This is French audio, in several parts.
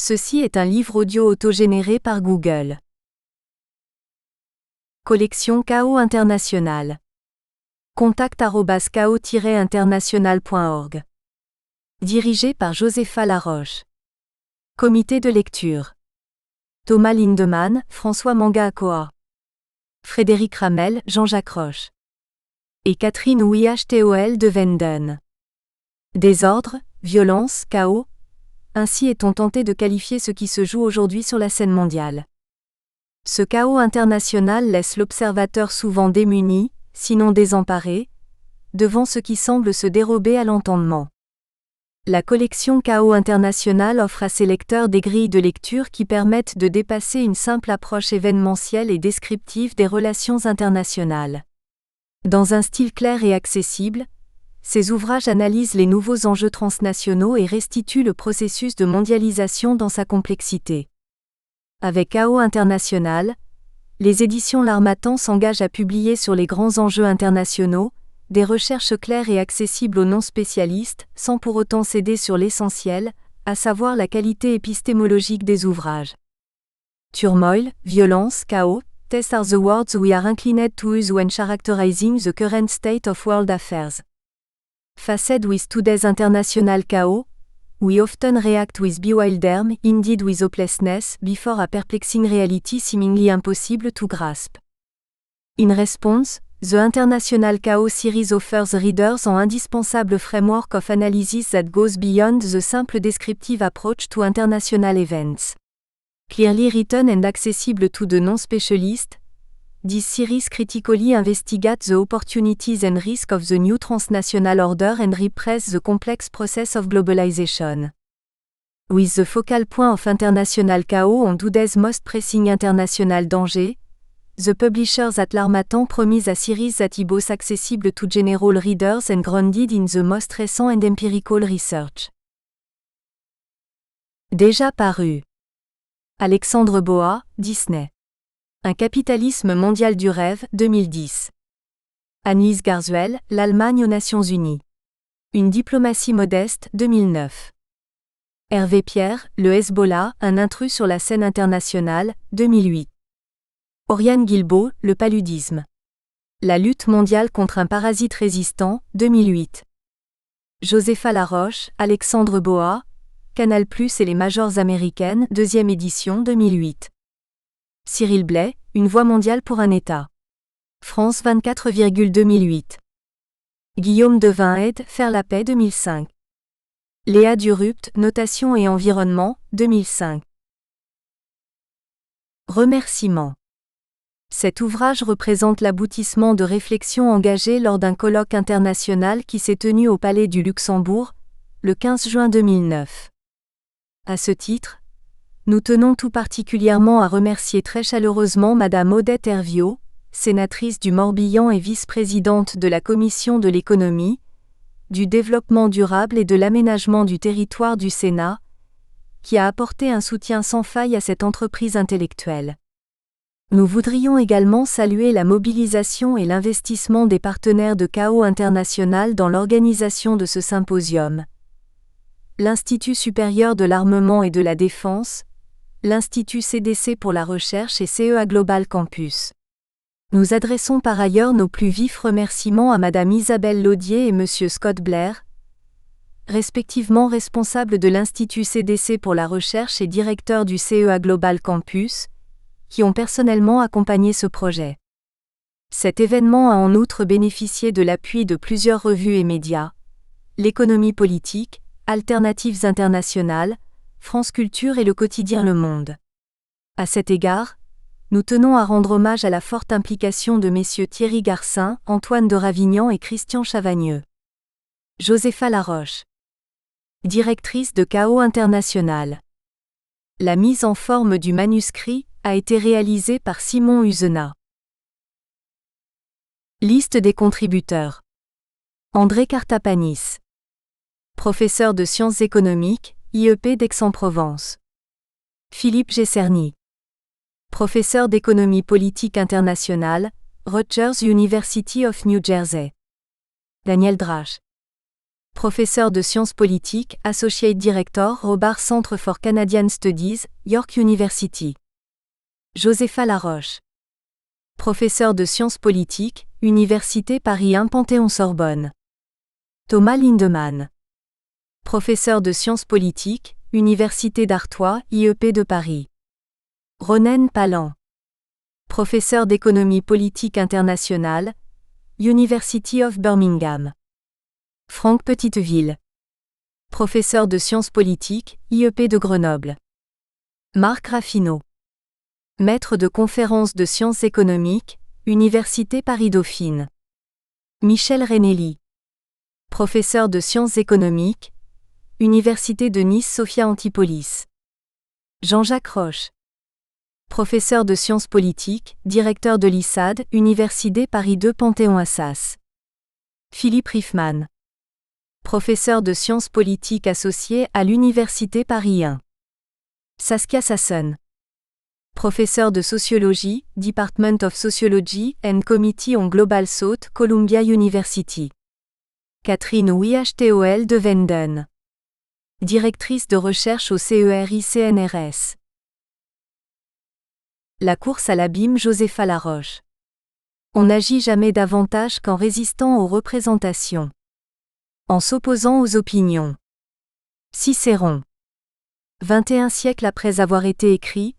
Ceci est un livre audio autogénéré par Google. Collection Chaos International. contact@chaos-international.org. Dirigé par Josépha Laroche. Comité de lecture. Thomas Lindemann, François Manga-Akoa. Frédéric Ramel, Jean-Jacques Roche. Et Catherine Wihtol de Venden. Désordre, violence, chaos. Ainsi est-on tenté de qualifier ce qui se joue aujourd'hui sur la scène mondiale. Ce chaos international laisse l'observateur souvent démuni, sinon désemparé, devant ce qui semble se dérober à l'entendement. La collection Chaos International offre à ses lecteurs des grilles de lecture qui permettent de dépasser une simple approche événementielle et descriptive des relations internationales. Dans un style clair et accessible, ces ouvrages analysent les nouveaux enjeux transnationaux et restituent le processus de mondialisation dans sa complexité. Avec Chaos International, les éditions L'Harmattan s'engagent à publier sur les grands enjeux internationaux, des recherches claires et accessibles aux non-spécialistes, sans pour autant céder sur l'essentiel, à savoir la qualité épistémologique des ouvrages. Turmoil, violence, chaos, these are the words we are inclined to use when characterizing the current state of world affairs. Faced with today's international chaos, we often react with bewilderment, indeed with hopelessness, before a perplexing reality seemingly impossible to grasp. In response, the International Chaos series offers readers an indispensable framework of analysis that goes beyond the simple descriptive approach to international events. Clearly written and accessible to the non-specialist, this series critically investigates the opportunities and risks of the new transnational order and represents the complex process of globalization. With the focal point of international chaos on today's most pressing international danger, the publishers at L'Harmattan promise a series that is both accessible to general readers and grounded in the most recent and empirical research. Déjà paru. Alexandre Boa, Disney. Un capitalisme mondial du rêve, 2010. Annelise Garzuel, L'Allemagne aux Nations Unies. Une diplomatie modeste, 2009. Hervé Pierre, Le Hezbollah, un intrus sur la scène internationale, 2008. Oriane Guilbault, Le paludisme. La lutte mondiale contre un parasite résistant, 2008. Josépha Laroche, Alexandre Boa, Canal+ et les majors américaines, 2e édition, 2008. Cyril Blais, Une voie mondiale pour un État. France 24, 2008. Guillaume Devin-Aide, Faire la paix, 2005. Léa Durupt, Notation et environnement, 2005. Remerciements. Cet ouvrage représente l'aboutissement de réflexions engagées lors d'un colloque international qui s'est tenu au Palais du Luxembourg, le 15 juin 2009. À ce titre, nous tenons tout particulièrement à remercier très chaleureusement Madame Odette Herviot, sénatrice du Morbihan et vice-présidente de la Commission de l'économie, du développement durable et de l'aménagement du territoire du Sénat, qui a apporté un soutien sans faille à cette entreprise intellectuelle. Nous voudrions également saluer la mobilisation et l'investissement des partenaires de Chaos International dans l'organisation de ce symposium. L'Institut supérieur de l'armement et de la défense, l'Institut CDC pour la recherche et CEA Global Campus. Nous adressons par ailleurs nos plus vifs remerciements à Madame Isabelle Laudier et Monsieur Scott Blair, respectivement responsables de l'Institut CDC pour la recherche et directeur du CEA Global Campus, qui ont personnellement accompagné ce projet. Cet événement a en outre bénéficié de l'appui de plusieurs revues et médias, L'économie politique, Alternatives internationales, France Culture et le quotidien Le Monde. À cet égard, nous tenons à rendre hommage à la forte implication de messieurs Thierry Garcin, Antoine de Ravignan et Christian Chavagneux. Josépha Laroche. Directrice de Chaos International. La mise en forme du manuscrit a été réalisée par Simon Uzenat. Liste des contributeurs. André Cartapanis. Professeur de sciences économiques, IEP d'Aix-en-Provence. Philippe Gesserny. Professeur d'économie politique internationale, Rutgers University of New Jersey. Daniel Drach. Professeur de sciences politiques, Associate Director, Robarts Centre for Canadian Studies, York University. Josépha Laroche. Professeur de sciences politiques, Université Paris 1 Panthéon-Sorbonne. Thomas Lindemann. Professeur de sciences politiques, Université d'Artois, IEP de Paris. Ronen Palan. Professeur d'économie politique internationale, University of Birmingham. Franck Petiteville. Professeur de sciences politiques, IEP de Grenoble. Marc Raffineau. Maître de conférences de sciences économiques, Université Paris-Dauphine. Michel Renelli. Professeur de sciences économiques, Université de Nice Sophia Antipolis. Jean-Jacques Roche. Professeur de sciences politiques, directeur de l'ISAD, Université Paris 2 Panthéon-Assas. Philippe Riffman. Professeur de sciences politiques associé à l'Université Paris 1. Saskia Sassen. Professeur de sociologie, Department of Sociology and Committee on Global Thought, Columbia University. Catherine Wihtol de Venden. Directrice de recherche au CERI-CNRS. La course à l'abîme Josépha Laroche. On n'agit jamais davantage qu'en résistant aux représentations. En s'opposant aux opinions. Cicéron. 21 siècles après avoir été écrit,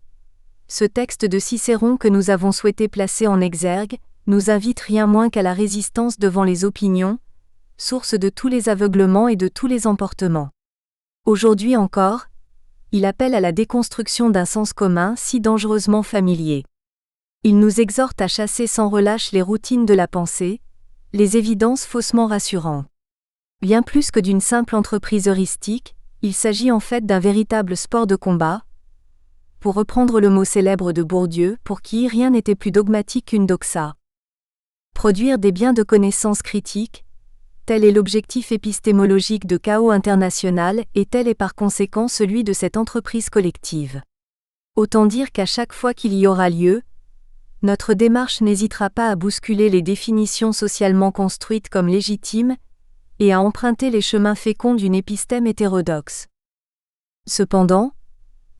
ce texte de Cicéron que nous avons souhaité placer en exergue, nous invite rien moins qu'à la résistance devant les opinions, source de tous les aveuglements et de tous les emportements. Aujourd'hui encore, il appelle à la déconstruction d'un sens commun si dangereusement familier. Il nous exhorte à chasser sans relâche les routines de la pensée, les évidences faussement rassurantes. Bien plus que d'une simple entreprise heuristique, il s'agit en fait d'un véritable sport de combat. Pour reprendre le mot célèbre de Bourdieu, pour qui rien n'était plus dogmatique qu'une doxa. Produire des biens de connaissances critiques, tel est l'objectif épistémologique de Chaos International et tel est par conséquent celui de cette entreprise collective. Autant dire qu'à chaque fois qu'il y aura lieu, notre démarche n'hésitera pas à bousculer les définitions socialement construites comme légitimes, et à emprunter les chemins féconds d'une épistème hétérodoxe. Cependant,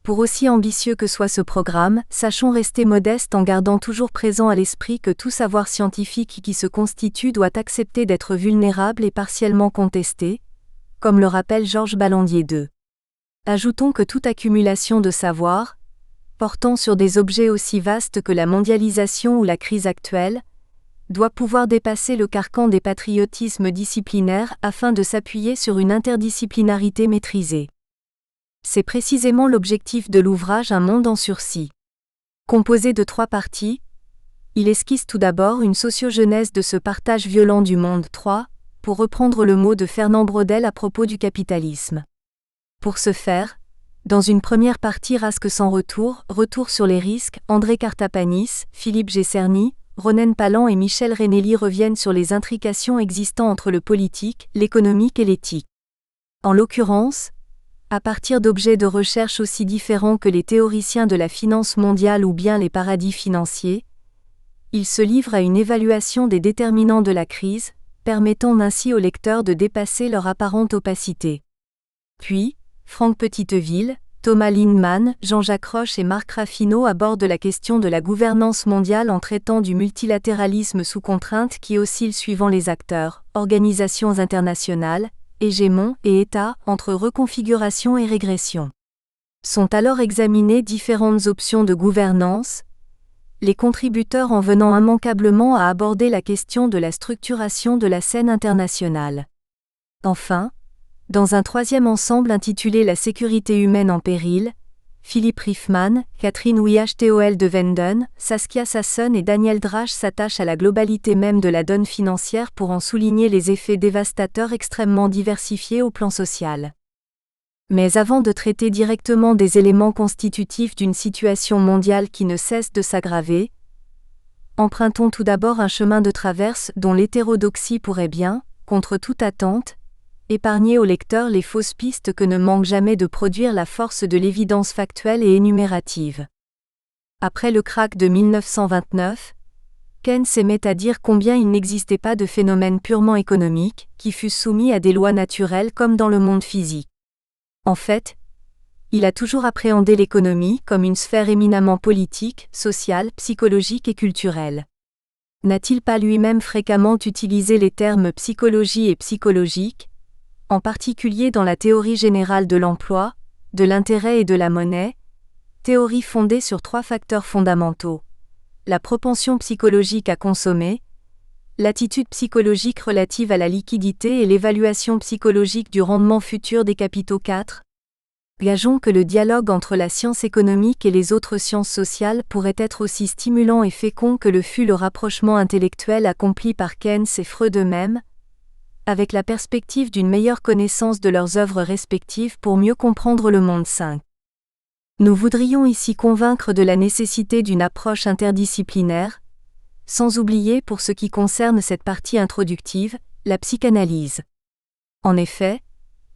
pour aussi ambitieux que soit ce programme, sachons rester modestes en gardant toujours présent à l'esprit que tout savoir scientifique qui se constitue doit accepter d'être vulnérable et partiellement contesté, comme le rappelle Georges Ballandier II. Ajoutons que toute accumulation de savoir, portant sur des objets aussi vastes que la mondialisation ou la crise actuelle, doit pouvoir dépasser le carcan des patriotismes disciplinaires afin de s'appuyer sur une interdisciplinarité maîtrisée. C'est précisément l'objectif de l'ouvrage Un monde en sursis. Composé de 3 parties, il esquisse tout d'abord une sociogenèse de ce partage violent du monde 3, pour reprendre le mot de Fernand Braudel à propos du capitalisme. Pour ce faire, dans une première partie rasque sans retour sur les risques, André Cartapanis, Philippe Gesserny, Ronen Palan et Michel Renelli reviennent sur les intrications existant entre le politique, l'économique et l'éthique. En l'occurrence, à partir d'objets de recherche aussi différents que les théoriciens de la finance mondiale ou bien les paradis financiers, ils se livrent à une évaluation des déterminants de la crise, permettant ainsi aux lecteurs de dépasser leur apparente opacité. Puis, Franck Petiteville, Thomas Lindemann, Jean-Jacques Roche et Marc Raffineau abordent la question de la gouvernance mondiale en traitant du multilatéralisme sous contrainte qui oscille suivant les acteurs, organisations internationales, hégémons et États, entre reconfiguration et régression. Sont alors examinées différentes options de gouvernance, les contributeurs en venant immanquablement à aborder la question de la structuration de la scène internationale. Enfin, dans un troisième ensemble intitulé La sécurité humaine en péril, Philippe Riffman, Catherine Wihtol de Venden, Saskia Sassen et Daniel Drage s'attachent à la globalité même de la donne financière pour en souligner les effets dévastateurs extrêmement diversifiés au plan social. Mais avant de traiter directement des éléments constitutifs d'une situation mondiale qui ne cesse de s'aggraver, empruntons tout d'abord un chemin de traverse dont l'hétérodoxie pourrait bien, contre toute attente, épargner au lecteur les fausses pistes que ne manque jamais de produire la force de l'évidence factuelle et énumérative. Après le krach de 1929, Keynes aimait à dire combien il n'existait pas de phénomène purement économique, qui fût soumis à des lois naturelles comme dans le monde physique. En fait, il a toujours appréhendé l'économie comme une sphère éminemment politique, sociale, psychologique et culturelle. N'a-t-il pas lui-même fréquemment utilisé les termes psychologie et psychologique, en particulier dans la théorie générale de l'emploi, de l'intérêt et de la monnaie, théorie fondée sur 3 facteurs fondamentaux: la propension psychologique à consommer, l'attitude psychologique relative à la liquidité et l'évaluation psychologique du rendement futur des capitaux. 4. Gageons que le dialogue entre la science économique et les autres sciences sociales pourrait être aussi stimulant et fécond que le fut le rapprochement intellectuel accompli par Keynes et Freud eux-mêmes, avec la perspective d'une meilleure connaissance de leurs œuvres respectives pour mieux comprendre le monde 5. Nous voudrions ici convaincre de la nécessité d'une approche interdisciplinaire, sans oublier pour ce qui concerne cette partie introductive, la psychanalyse. En effet,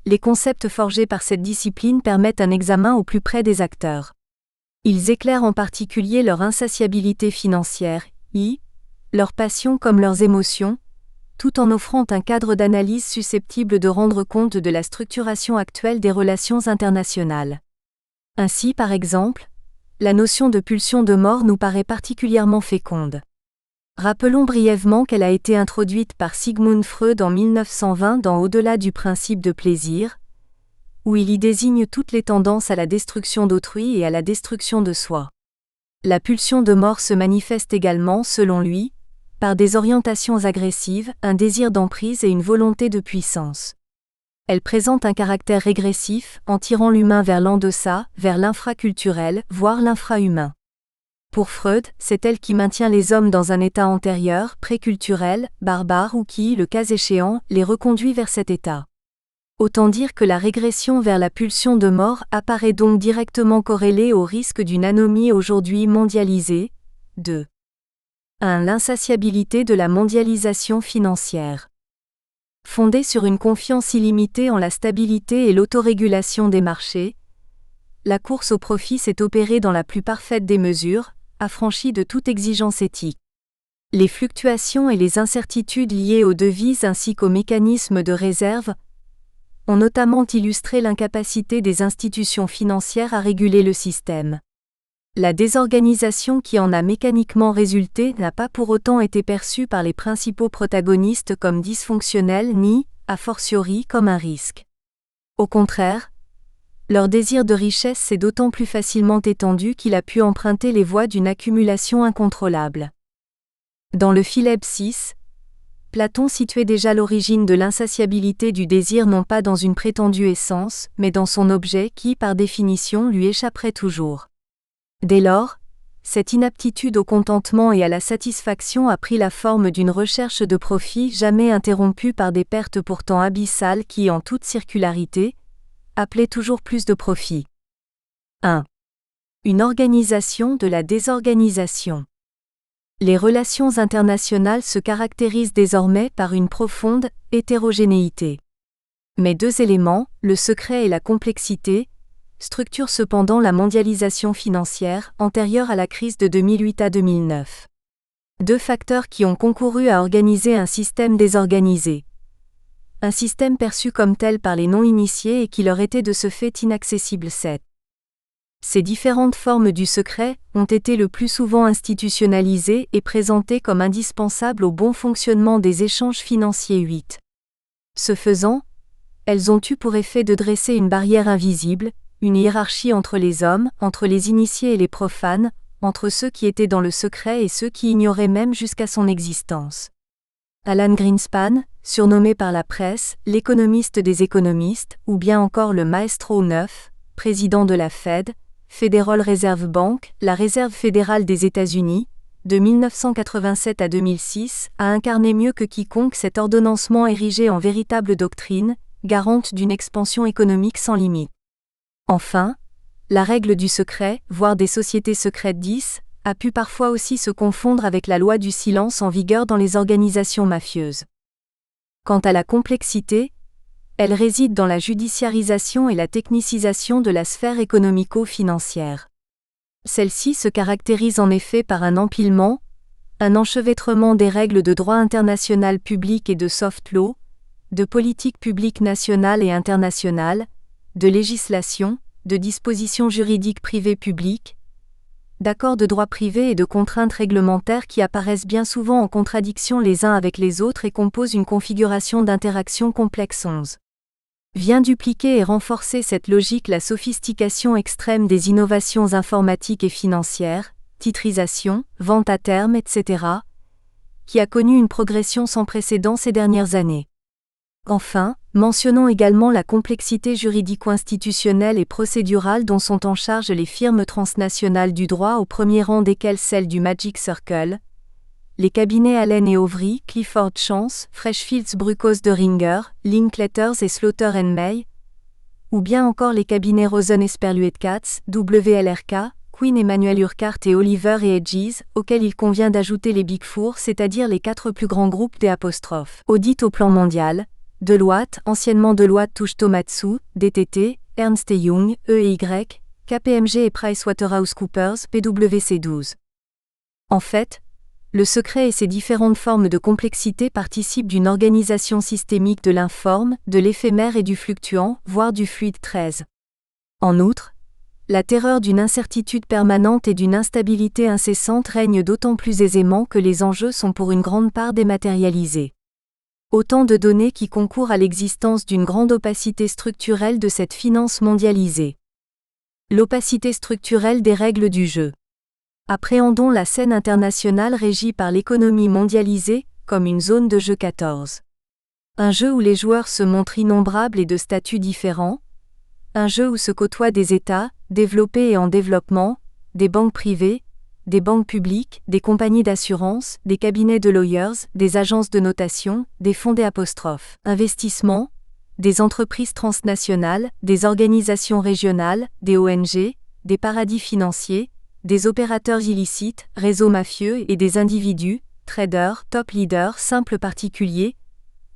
les concepts forgés par cette discipline permettent un examen au plus près des acteurs. Ils éclairent en particulier leur insatiabilité financière, leur passion comme leurs émotions, tout en offrant un cadre d'analyse susceptible de rendre compte de la structuration actuelle des relations internationales. Ainsi, par exemple, la notion de pulsion de mort nous paraît particulièrement féconde. Rappelons brièvement qu'elle a été introduite par Sigmund Freud en 1920 dans Au-delà du principe de plaisir, où il y désigne toutes les tendances à la destruction d'autrui et à la destruction de soi. La pulsion de mort se manifeste également, selon lui, par des orientations agressives, un désir d'emprise et une volonté de puissance. Elle présente un caractère régressif, en tirant l'humain vers l'en-deçà, vers l'infraculturel, voire l'infrahumain. Pour Freud, c'est elle qui maintient les hommes dans un état antérieur, préculturel, barbare ou qui, le cas échéant, les reconduit vers cet état. Autant dire que la régression vers la pulsion de mort apparaît donc directement corrélée au risque d'une anomie aujourd'hui mondialisée. 2. 1. L'insatiabilité de la mondialisation financière. Fondée sur une confiance illimitée en la stabilité et l'autorégulation des marchés, la course au profit s'est opérée dans la plus parfaite des mesures, affranchie de toute exigence éthique. Les fluctuations et les incertitudes liées aux devises ainsi qu'aux mécanismes de réserve ont notamment illustré l'incapacité des institutions financières à réguler le système. La désorganisation qui en a mécaniquement résulté n'a pas pour autant été perçue par les principaux protagonistes comme dysfonctionnelle ni, a fortiori, comme un risque. Au contraire, leur désir de richesse s'est d'autant plus facilement étendu qu'il a pu emprunter les voies d'une accumulation incontrôlable. Dans le Philebs 6, Platon situait déjà l'origine de l'insatiabilité du désir non pas dans une prétendue essence, mais dans son objet qui, par définition, lui échapperait toujours. Dès lors, cette inaptitude au contentement et à la satisfaction a pris la forme d'une recherche de profit jamais interrompue par des pertes pourtant abyssales qui, en toute circularité, appelaient toujours plus de profit. 1. Une organisation de la désorganisation. Les relations internationales se caractérisent désormais par une profonde hétérogénéité. Mais 2 éléments, le secret et la complexité, structurent cependant la mondialisation financière antérieure à la crise de 2008 à 2009. 2 facteurs qui ont concouru à organiser un système désorganisé. Un système perçu comme tel par les non-initiés et qui leur était de ce fait inaccessible. 7. Ces différentes formes du secret ont été le plus souvent institutionnalisées et présentées comme indispensables au bon fonctionnement des échanges financiers. 8. Ce faisant, elles ont eu pour effet de dresser une barrière invisible, une hiérarchie entre les hommes, entre les initiés et les profanes, entre ceux qui étaient dans le secret et ceux qui ignoraient même jusqu'à son existence. Alan Greenspan, surnommé par la presse « l'économiste des économistes » ou bien encore le Maestro 9, président de la Fed, Federal Reserve Bank, la Réserve fédérale des États-Unis, de 1987 à 2006, a incarné mieux que quiconque cet ordonnancement érigé en véritable doctrine, garante d'une expansion économique sans limite. Enfin, la règle du secret, voire des sociétés secrètes 10, a pu parfois aussi se confondre avec la loi du silence en vigueur dans les organisations mafieuses. Quant à la complexité, elle réside dans la judiciarisation et la technicisation de la sphère économico-financière. Celle-ci se caractérise en effet par un empilement, Un enchevêtrement des règles de droit international public et de soft law, de politique publique nationale et internationale, de législation, de dispositions juridiques privées publiques, d'accords de droit privé et de contraintes réglementaires qui apparaissent bien souvent en contradiction les uns avec les autres et composent une configuration d'interaction complexe. 11. Vient dupliquer et renforcer cette logique la sophistication extrême des innovations informatiques et financières, titrisation, vente à terme, etc., qui a connu une progression sans précédent ces dernières années. Enfin, mentionnons également la complexité juridico-institutionnelle et procédurale dont sont en charge les firmes transnationales du droit au premier rang desquelles celles du Magic Circle, les cabinets Allen et Overy, Clifford Chance, Freshfields Bruckhaus de Ringer, Linkletters et Slaughter & May, ou bien encore les cabinets Rosen Esperluet Katz, WLRK, Quinn Emmanuel Urquhart et Oliver & Hedges, auxquels il convient d'ajouter les Big Four, c'est-à-dire les 4 plus grands groupes des '. Audit au plan mondial, anciennement Deloitte Touche Tohmatsu, DTT, Ernst & Young, E&Y, KPMG et PricewaterhouseCoopers, PwC 12. En fait, le secret et ses différentes formes de complexité participent d'une organisation systémique de l'informe, de l'éphémère et du fluctuant, voire du fluide 13. En outre, la terreur d'une incertitude permanente et d'une instabilité incessante règne d'autant plus aisément que les enjeux sont pour une grande part dématérialisés. Autant de données qui concourent à l'existence d'une grande opacité structurelle de cette finance mondialisée. L'opacité structurelle des règles du jeu. Appréhendons la scène internationale régie par l'économie mondialisée, comme une zone de jeu 14. Un jeu où les joueurs se montrent innombrables et de statuts différents. Un jeu où se côtoient des États, développés et en développement, des banques privées, des banques publiques, des compagnies d'assurance, des cabinets de lawyers, des agences de notation, des fonds d'investissement, des entreprises transnationales, des organisations régionales, des ONG, des paradis financiers, des opérateurs illicites, réseaux mafieux et des individus, traders, top leaders, simples particuliers,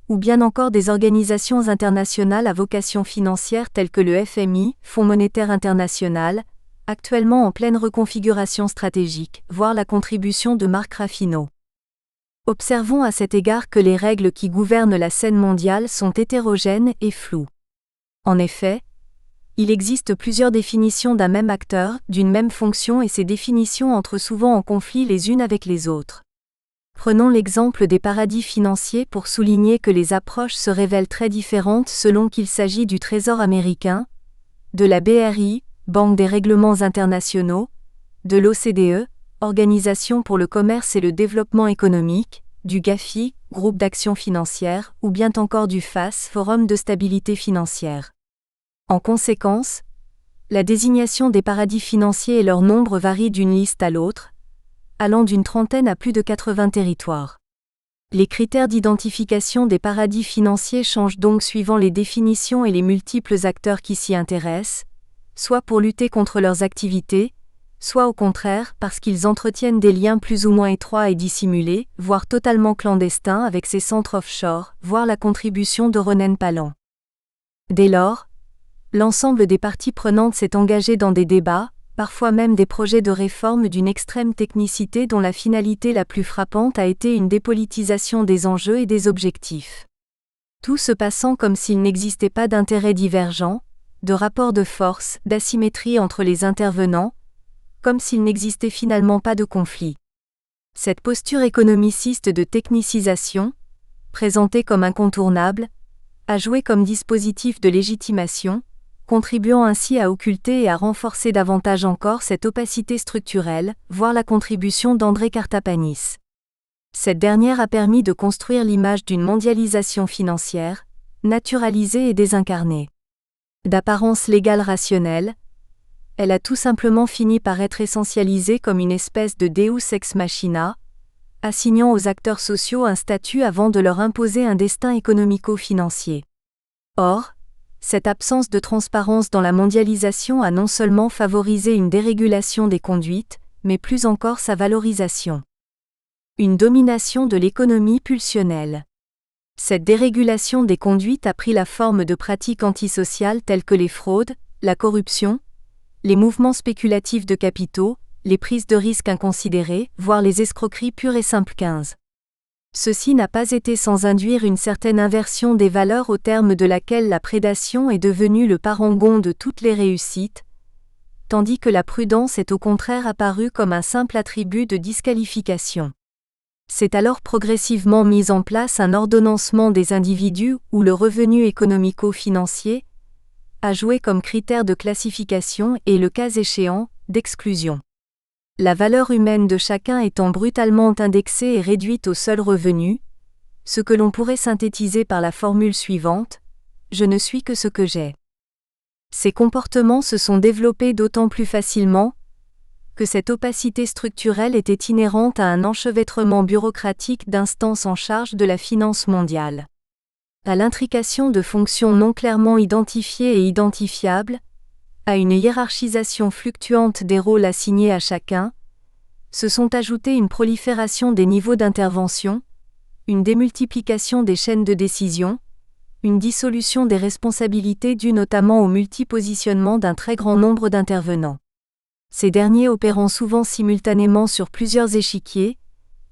ou bien encore des organisations internationales à vocation financière telles que le FMI, Fonds monétaire international, actuellement en pleine reconfiguration stratégique, voire la contribution de Marc Raffineau. Observons à cet égard que les règles qui gouvernent la scène mondiale sont hétérogènes et floues. En effet, il existe plusieurs définitions d'un même acteur, d'une même fonction et ces définitions entrent souvent en conflit les unes avec les autres. Prenons l'exemple des paradis financiers pour souligner que les approches se révèlent très différentes selon qu'il s'agit du Trésor américain, de la BRI, Banque des règlements internationaux, de l'OCDE, Organisation pour le commerce et le développement économique, du GAFI, Groupe d'action financière, ou bien encore du FAS, Forum de stabilité financière. En conséquence, la désignation des paradis financiers et leur nombre varie d'une liste à l'autre, allant d'une trentaine à plus de 80 territoires. Les critères d'identification des paradis financiers changent donc suivant les définitions et les multiples acteurs qui s'y intéressent, soit pour lutter contre leurs activités, soit au contraire parce qu'ils entretiennent des liens plus ou moins étroits et dissimulés, voire totalement clandestins avec ces centres offshore, voire la contribution de Ronen Palan. Dès lors, l'ensemble des parties prenantes s'est engagé dans des débats, parfois même des projets de réforme d'une extrême technicité dont la finalité la plus frappante a été une dépolitisation des enjeux et des objectifs. Tout se passant comme s'il n'existait pas d'intérêts divergents, de rapports de force, d'asymétrie entre les intervenants, comme s'il n'existait finalement pas de conflit. Cette posture économiciste de technicisation, présentée comme incontournable, a joué comme dispositif de légitimation, contribuant ainsi à occulter et à renforcer davantage encore cette opacité structurelle, voire la contribution d'André Kartapanis. Cette dernière a permis de construire l'image d'une mondialisation financière, naturalisée et désincarnée. D'apparence légale rationnelle, elle a tout simplement fini par être essentialisée comme une espèce de deus ex machina, assignant aux acteurs sociaux un statut avant de leur imposer un destin économico-financier. Or, cette absence de transparence dans la mondialisation a non seulement favorisé une dérégulation des conduites, mais plus encore sa valorisation. Une domination de l'économie pulsionnelle. Cette dérégulation des conduites a pris la forme de pratiques antisociales telles que les fraudes, la corruption, les mouvements spéculatifs de capitaux, les prises de risques inconsidérées, voire les escroqueries pures et simples. 15. Ceci n'a pas été sans induire une certaine inversion des valeurs au terme de laquelle la prédation est devenue le parangon de toutes les réussites, tandis que la prudence est au contraire apparue comme un simple attribut de disqualification. C'est alors progressivement mis en place un ordonnancement des individus où le revenu économico-financier a joué comme critère de classification et, le cas échéant, d'exclusion. La valeur humaine de chacun étant brutalement indexée et réduite au seul revenu, ce que l'on pourrait synthétiser par la formule suivante : je ne suis que ce que j'ai. Ces comportements se sont développés d'autant plus facilement que cette opacité structurelle était inhérente à un enchevêtrement bureaucratique d'instances en charge de la finance mondiale. À l'intrication de fonctions non clairement identifiées et identifiables, à une hiérarchisation fluctuante des rôles assignés à chacun, se sont ajoutés une prolifération des niveaux d'intervention, une démultiplication des chaînes de décision, une dissolution des responsabilités due notamment au multipositionnement d'un très grand nombre d'intervenants. Ces derniers opérant souvent simultanément sur plusieurs échiquiers,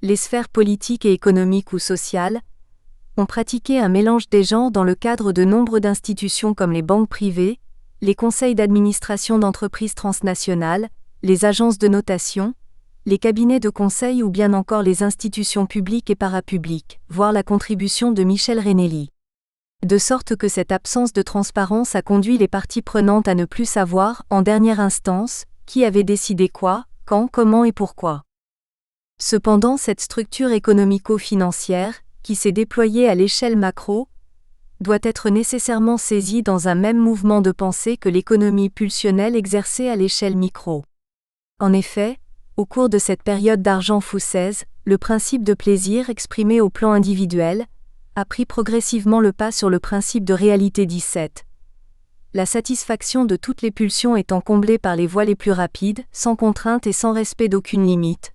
les sphères politiques et économiques ou sociales, ont pratiqué un mélange des genres dans le cadre de nombre d'institutions comme les banques privées, les conseils d'administration d'entreprises transnationales, les agences de notation, les cabinets de conseil ou bien encore les institutions publiques et parapubliques, voire la contribution de Michel Renelli. De sorte que cette absence de transparence a conduit les parties prenantes à ne plus savoir, en dernière instance, qui avait décidé quoi, quand, comment et pourquoi. Cependant, cette structure économico-financière, qui s'est déployée à l'échelle macro, doit être nécessairement saisie dans un même mouvement de pensée que l'économie pulsionnelle exercée à l'échelle micro. En effet, au cours de cette période d'argent foussaise, le principe de plaisir exprimé au plan individuel a pris progressivement le pas sur le principe de réalité. 17. La satisfaction de toutes les pulsions étant comblée par les voies les plus rapides, sans contrainte et sans respect d'aucune limite.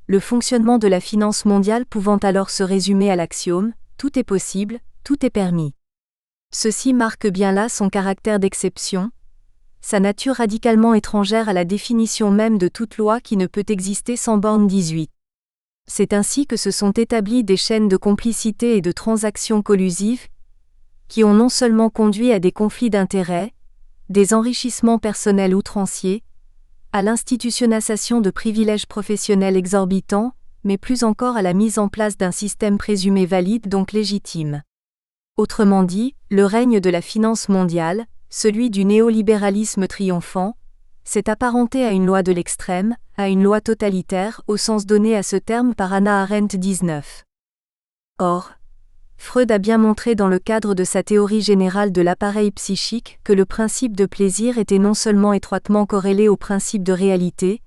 Le fonctionnement de la finance mondiale pouvant alors se résumer à l'axiome « tout est possible, tout est permis ». Ceci marque bien là son caractère d'exception, sa nature radicalement étrangère à la définition même de toute loi qui ne peut exister sans borne. 18. C'est ainsi que se sont établies des chaînes de complicité et de transactions collusives qui ont non seulement conduit à des conflits d'intérêts, des enrichissements personnels outranciers, à l'institutionnalisation de privilèges professionnels exorbitants, mais plus encore à la mise en place d'un système présumé valide donc légitime. Autrement dit, le règne de la finance mondiale, celui du néolibéralisme triomphant, s'est apparenté à une loi de l'extrême, à une loi totalitaire au sens donné à ce terme par Hannah Arendt. 19. Or, Freud a bien montré dans le cadre de sa théorie générale de l'appareil psychique que le principe de plaisir était non seulement étroitement corrélé au principe de réalité,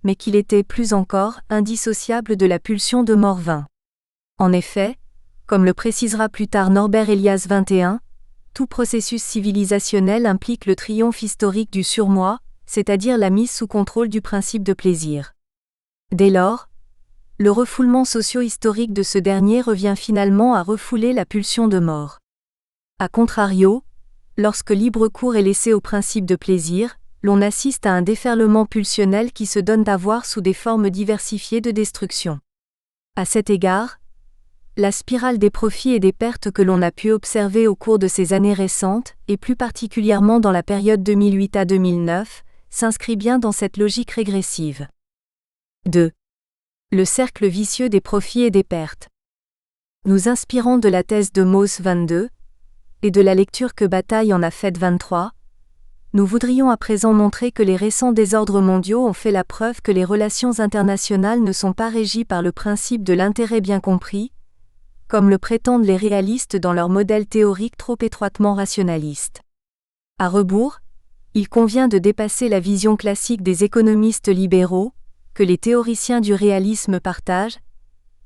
mais qu'il était, plus encore, indissociable de la pulsion de mort. 20. En effet, comme le précisera plus tard Norbert Elias. 21, tout processus civilisationnel implique le triomphe historique du surmoi, c'est-à-dire la mise sous contrôle du principe de plaisir. Dès lors, le refoulement socio-historique de ce dernier revient finalement à refouler la pulsion de mort. A contrario, lorsque libre cours est laissé au principe de plaisir, l'on assiste à un déferlement pulsionnel qui se donne à voir sous des formes diversifiées de destruction. À cet égard, la spirale des profits et des pertes que l'on a pu observer au cours de ces années récentes, et plus particulièrement dans la période 2008 à 2009, s'inscrit bien dans cette logique régressive. 2. Le cercle vicieux des profits et des pertes. Nous inspirant de la thèse de Mauss. 22, et de la lecture que Bataille en a faite. 23, nous voudrions à présent montrer que les récents désordres mondiaux ont fait la preuve que les relations internationales ne sont pas régies par le principe de l'intérêt bien compris, comme le prétendent les réalistes dans leur modèle théorique trop étroitement rationaliste. À rebours, il convient de dépasser la vision classique des économistes libéraux, que les théoriciens du réalisme partagent,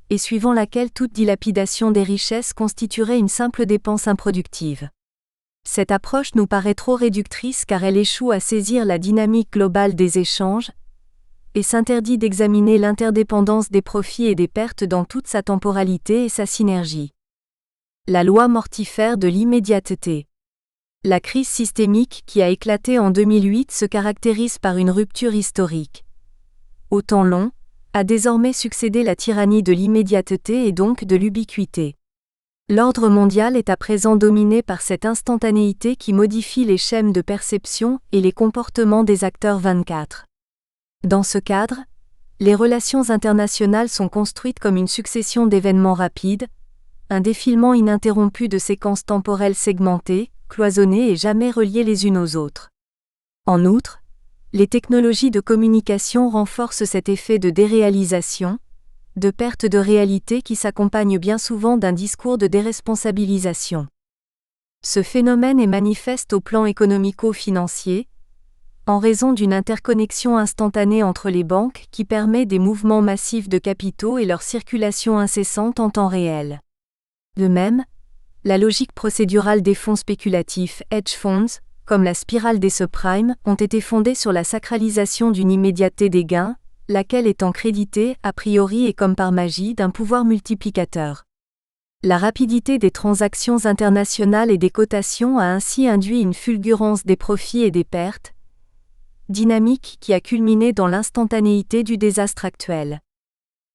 et suivant laquelle toute dilapidation des richesses constituerait une simple dépense improductive. Cette approche nous paraît trop réductrice car elle échoue à saisir la dynamique globale des échanges, et s'interdit d'examiner l'interdépendance des profits et des pertes dans toute sa temporalité et sa synergie. La loi mortifère de l'immédiateté. La crise systémique qui a éclaté en 2008 se caractérise par une rupture historique. au temps long, a désormais succédé la tyrannie de l'immédiateté et donc de l'ubiquité. L'ordre mondial est à présent dominé par cette instantanéité qui modifie les schèmes de perception et les comportements des acteurs 24. Dans ce cadre, les relations internationales sont construites comme une succession d'événements rapides, un défilement ininterrompu de séquences temporelles segmentées, cloisonnées et jamais reliées les unes aux autres. En outre, les technologies de communication renforcent cet effet de déréalisation, de perte de réalité qui s'accompagne bien souvent d'un discours de déresponsabilisation. Ce phénomène est manifeste au plan économico-financier, en raison d'une interconnexion instantanée entre les banques qui permet des mouvements massifs de capitaux et leur circulation incessante en temps réel. De même, la logique procédurale des fonds spéculatifs hedge funds, comme la spirale des subprimes, ont été fondées sur la sacralisation d'une immédiateté des gains, laquelle étant créditée, a priori et comme par magie, d'un pouvoir multiplicateur. La rapidité des transactions internationales et des cotations a ainsi induit une fulgurance des profits et des pertes, dynamique qui a culminé dans l'instantanéité du désastre actuel.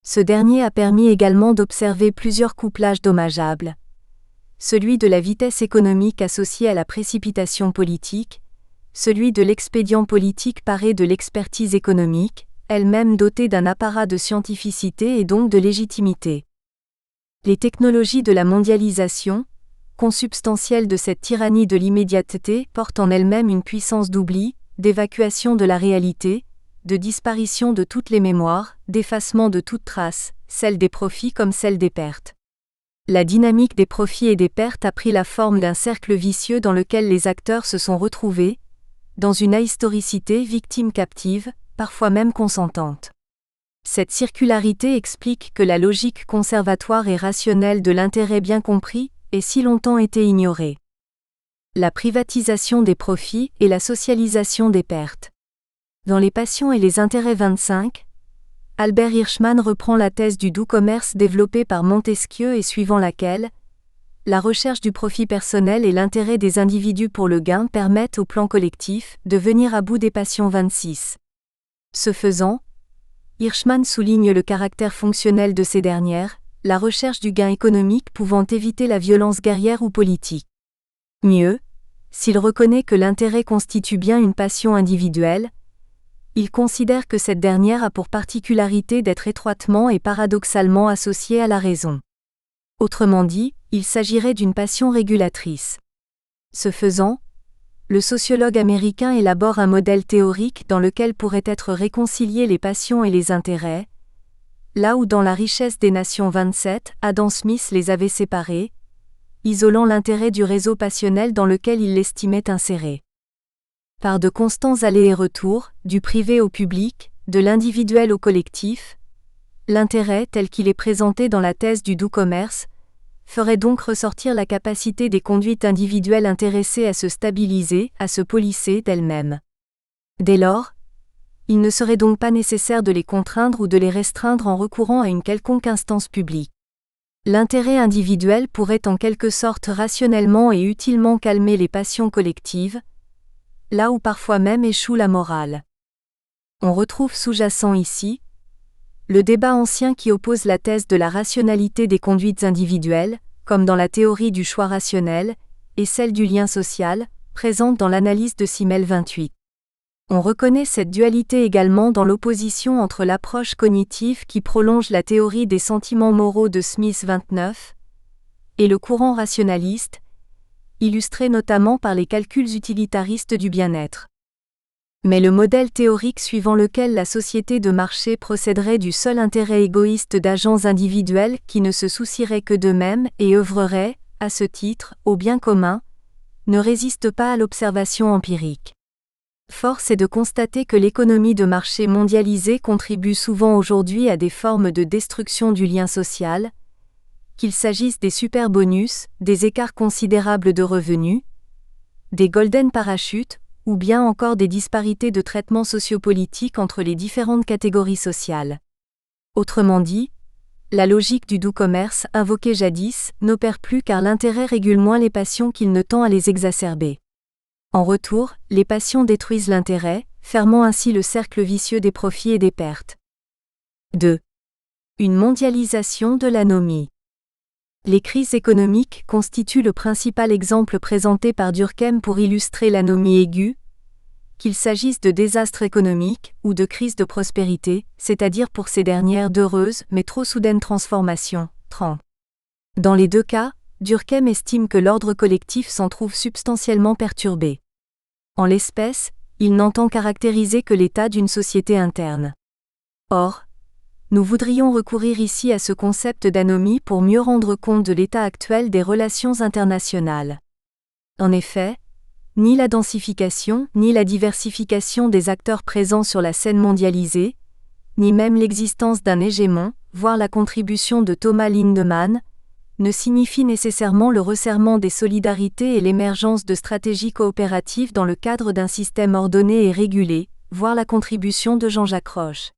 Ce dernier a permis également d'observer plusieurs couplages dommageables. Celui de la vitesse économique associée à la précipitation politique, celui de l'expédient politique paré de l'expertise économique, elle-même dotée d'un apparat de scientificité et donc de légitimité. Les technologies de la mondialisation, consubstantielles de cette tyrannie de l'immédiateté, portent en elles-mêmes une puissance d'oubli, d'évacuation de la réalité, de disparition de toutes les mémoires, d'effacement de toute trace, celle des profits comme celle des pertes. La dynamique des profits et des pertes a pris la forme d'un cercle vicieux dans lequel les acteurs se sont retrouvés, dans une ahistoricité victime captive, parfois même consentante. Cette circularité explique que la logique conservatoire et rationnelle de l'intérêt bien compris ait si longtemps été ignorée. La privatisation des profits et la socialisation des pertes. Dans Les passions et les intérêts 25, Albert Hirschman reprend la thèse du doux commerce développée par Montesquieu et suivant laquelle la recherche du profit personnel et l'intérêt des individus pour le gain permettent au plan collectif de venir à bout des passions 26. Ce faisant, Hirschman souligne le caractère fonctionnel de ces dernières, la recherche du gain économique pouvant éviter la violence guerrière ou politique. Mieux, s'il reconnaît que l'intérêt constitue bien une passion individuelle, il considère que cette dernière a pour particularité d'être étroitement et paradoxalement associée à la raison. Autrement dit, il s'agirait d'une passion régulatrice. Ce faisant, le sociologue américain élabore un modèle théorique dans lequel pourraient être réconciliés les passions et les intérêts, là où dans La richesse des nations 27, Adam Smith les avait séparés, isolant l'intérêt du réseau passionnel dans lequel il l'estimait inséré. Par de constants allers et retours, du privé au public, de l'individuel au collectif, l'intérêt tel qu'il est présenté dans la thèse du doux commerce, ferait donc ressortir la capacité des conduites individuelles intéressées à se stabiliser, à se polisser d'elles-mêmes. Dès lors, il ne serait donc pas nécessaire de les contraindre ou de les restreindre en recourant à une quelconque instance publique. L'intérêt individuel pourrait en quelque sorte rationnellement et utilement calmer les passions collectives, là où parfois même échoue la morale. On retrouve sous-jacent ici le débat ancien qui oppose la thèse de la rationalité des conduites individuelles, comme dans la théorie du choix rationnel, et celle du lien social, présente dans l'analyse de Simmel 28. On reconnaît cette dualité également dans l'opposition entre l'approche cognitive qui prolonge la théorie des sentiments moraux de Smith 29 et le courant rationaliste, illustré notamment par les calculs utilitaristes du bien-être. Mais le modèle théorique suivant lequel la société de marché procéderait du seul intérêt égoïste d'agents individuels qui ne se soucieraient que d'eux-mêmes et œuvreraient, à ce titre, au bien commun, ne résiste pas à l'observation empirique. Force est de constater que l'économie de marché mondialisée contribue souvent aujourd'hui à des formes de destruction du lien social, qu'il s'agisse des superbonus, des écarts considérables de revenus, des golden parachutes, ou bien encore des disparités de traitement sociopolitique entre les différentes catégories sociales. Autrement dit, la logique du doux commerce, invoquée jadis, n'opère plus car l'intérêt régule moins les passions qu'il ne tend à les exacerber. En retour, les passions détruisent l'intérêt, fermant ainsi le cercle vicieux des profits et des pertes. 2. Une mondialisation de l'anomie. Les crises économiques constituent le principal exemple présenté par Durkheim pour illustrer l'anomie aiguë, qu'il s'agisse de désastres économiques ou de crises de prospérité, c'est-à-dire pour ces dernières d'heureuses mais trop soudaines transformations. 30. Dans les deux cas, Durkheim estime que l'ordre collectif s'en trouve substantiellement perturbé. En l'espèce, il n'entend caractériser que l'état d'une société interne. Or, nous voudrions recourir ici à ce concept d'anomie pour mieux rendre compte de l'état actuel des relations internationales. En effet, ni la densification, ni la diversification des acteurs présents sur la scène mondialisée, ni même l'existence d'un hégémon, voire la contribution de Thomas Lindemann, ne signifie nécessairement le resserrement des solidarités et l'émergence de stratégies coopératives dans le cadre d'un système ordonné et régulé, voire la contribution de Jean-Jacques Roche.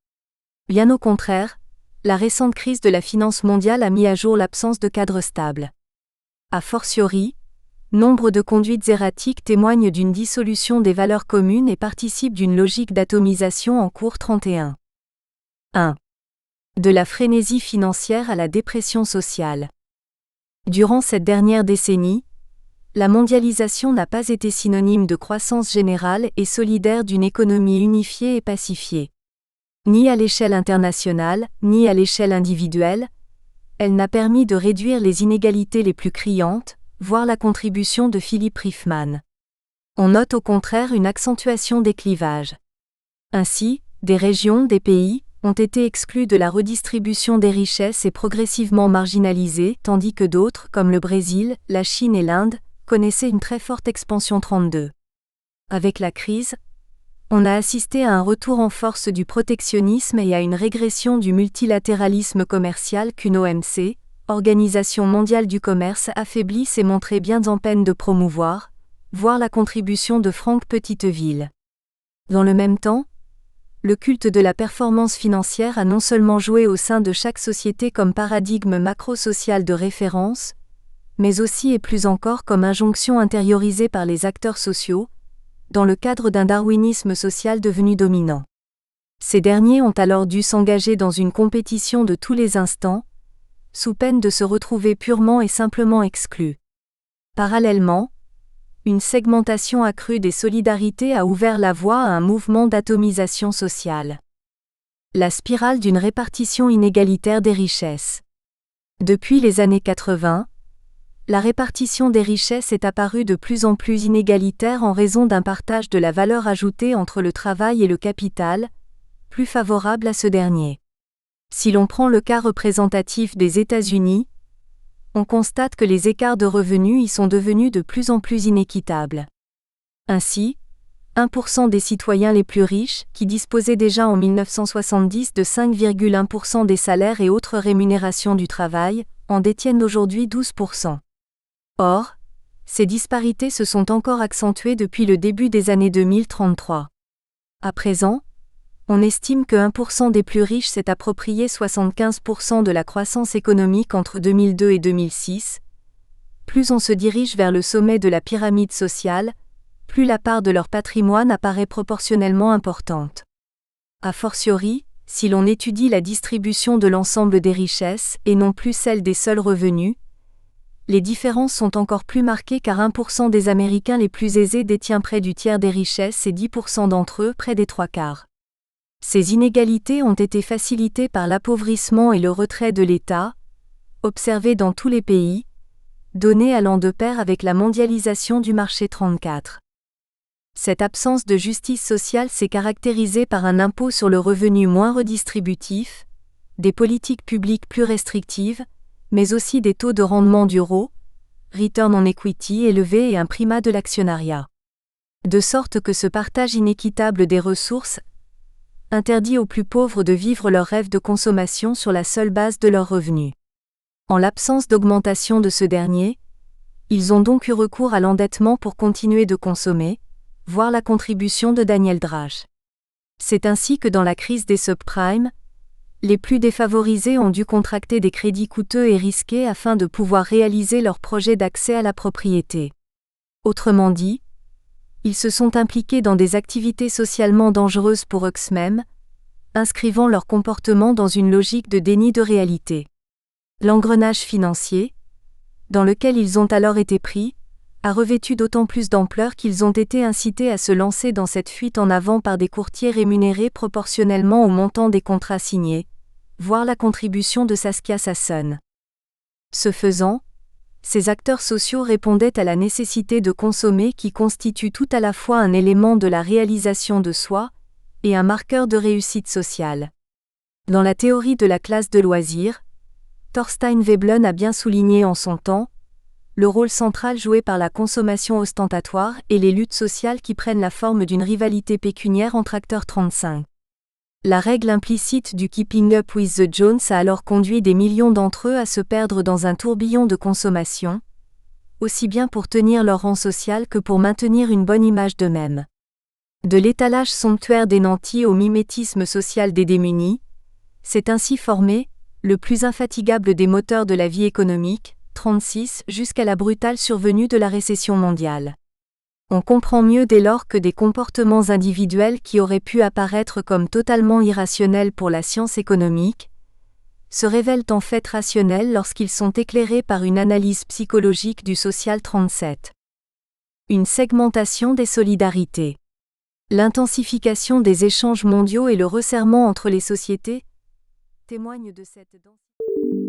Bien au contraire, la récente crise de la finance mondiale a mis à jour l'absence de cadre stable. A fortiori, nombre de conduites erratiques témoignent d'une dissolution des valeurs communes et participent d'une logique d'atomisation en cours. 31. 1. De la frénésie financière à la dépression sociale. Durant cette dernière décennie, la mondialisation n'a pas été synonyme de croissance générale et solidaire d'une économie unifiée et pacifiée. Ni à l'échelle internationale, ni à l'échelle individuelle, elle n'a permis de réduire les inégalités les plus criantes, voire la contribution de Philippe Riefman. On note au contraire une accentuation des clivages. Ainsi, des régions, des pays, ont été exclus de la redistribution des richesses et progressivement marginalisés, tandis que d'autres, comme le Brésil, la Chine et l'Inde, connaissaient une très forte expansion. 32. Avec la crise, on a assisté à un retour en force du protectionnisme et à une régression du multilatéralisme commercial qu'une OMC, Organisation mondiale du commerce, affaiblie s'est montrée bien en peine de promouvoir, voire la contribution de Franck Petiteville. Dans le même temps, le culte de la performance financière a non seulement joué au sein de chaque société comme paradigme macro-social de référence, mais aussi et plus encore comme injonction intériorisée par les acteurs sociaux, dans le cadre d'un darwinisme social devenu dominant. Ces derniers ont alors dû s'engager dans une compétition de tous les instants, sous peine de se retrouver purement et simplement exclus. Parallèlement, une segmentation accrue des solidarités a ouvert la voie à un mouvement d'atomisation sociale. La spirale d'une répartition inégalitaire des richesses. Depuis les années 80, la répartition des richesses est apparue de plus en plus inégalitaire en raison d'un partage de la valeur ajoutée entre le travail et le capital, plus favorable à ce dernier. Si l'on prend le cas représentatif des États-Unis, on constate que les écarts de revenus y sont devenus de plus en plus inéquitables. Ainsi, 1% des citoyens les plus riches, qui disposaient déjà en 1970 de 5,1% des salaires et autres rémunérations du travail, en détiennent aujourd'hui 12%. Or, ces disparités se sont encore accentuées depuis le début des années 2033. À présent, on estime que 1% des plus riches s'est approprié 75% de la croissance économique entre 2002 et 2006. Plus on se dirige vers le sommet de la pyramide sociale, plus la part de leur patrimoine apparaît proportionnellement importante. A fortiori, si l'on étudie la distribution de l'ensemble des richesses et non plus celle des seuls revenus, les différences sont encore plus marquées car 1% des Américains les plus aisés détient près du tiers des richesses et 10% d'entre eux près des 3/4. Ces inégalités ont été facilitées par l'appauvrissement et le retrait de l'État, observés dans tous les pays, donné allant de pair avec la mondialisation du marché. 34. Cette absence de justice sociale s'est caractérisée par un impôt sur le revenu moins redistributif, des politiques publiques plus restrictives, mais aussi des taux de rendement du ROE, Return on Equity élevés et un primat de l'actionnariat. De sorte que ce partage inéquitable des ressources interdit aux plus pauvres de vivre leur rêve de consommation sur la seule base de leurs revenus. En l'absence d'augmentation de ce dernier, ils ont donc eu recours à l'endettement pour continuer de consommer, voire la contribution de Daniel Drach. C'est ainsi que dans la crise des subprimes, les plus défavorisés ont dû contracter des crédits coûteux et risqués afin de pouvoir réaliser leur projet d'accès à la propriété. Autrement dit, ils se sont impliqués dans des activités socialement dangereuses pour eux-mêmes, inscrivant leur comportement dans une logique de déni de réalité. L'engrenage financier, dans lequel ils ont alors été pris, a revêtu d'autant plus d'ampleur qu'ils ont été incités à se lancer dans cette fuite en avant par des courtiers rémunérés proportionnellement au montant des contrats signés, voire la contribution de Saskia Sassen. Ce faisant, ces acteurs sociaux répondaient à la nécessité de consommer qui constitue tout à la fois un élément de la réalisation de soi et un marqueur de réussite sociale. Dans la théorie de la classe de loisirs, Thorstein Veblen a bien souligné en son temps le rôle central joué par la consommation ostentatoire et les luttes sociales qui prennent la forme d'une rivalité pécuniaire entre acteurs 35. La règle implicite du Keeping Up with the Jones a alors conduit des millions d'entre eux à se perdre dans un tourbillon de consommation, aussi bien pour tenir leur rang social que pour maintenir une bonne image d'eux-mêmes. De l'étalage somptuaire des nantis au mimétisme social des démunis, s'est ainsi formé le plus infatigable des moteurs de la vie économique, 36, jusqu'à la brutale survenue de la récession mondiale. On comprend mieux dès lors que des comportements individuels qui auraient pu apparaître comme totalement irrationnels pour la science économique, se révèlent en fait rationnels lorsqu'ils sont éclairés par une analyse psychologique du social 37. Une segmentation des solidarités. L'intensification des échanges mondiaux et le resserrement entre les sociétés témoignent de cette densité.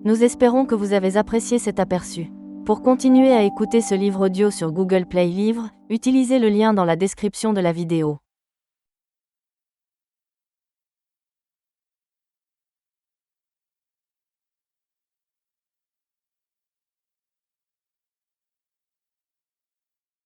Nous espérons que vous avez apprécié cet aperçu. Pour continuer à écouter ce livre audio sur Google Play Livres, utilisez le lien dans la description de la vidéo.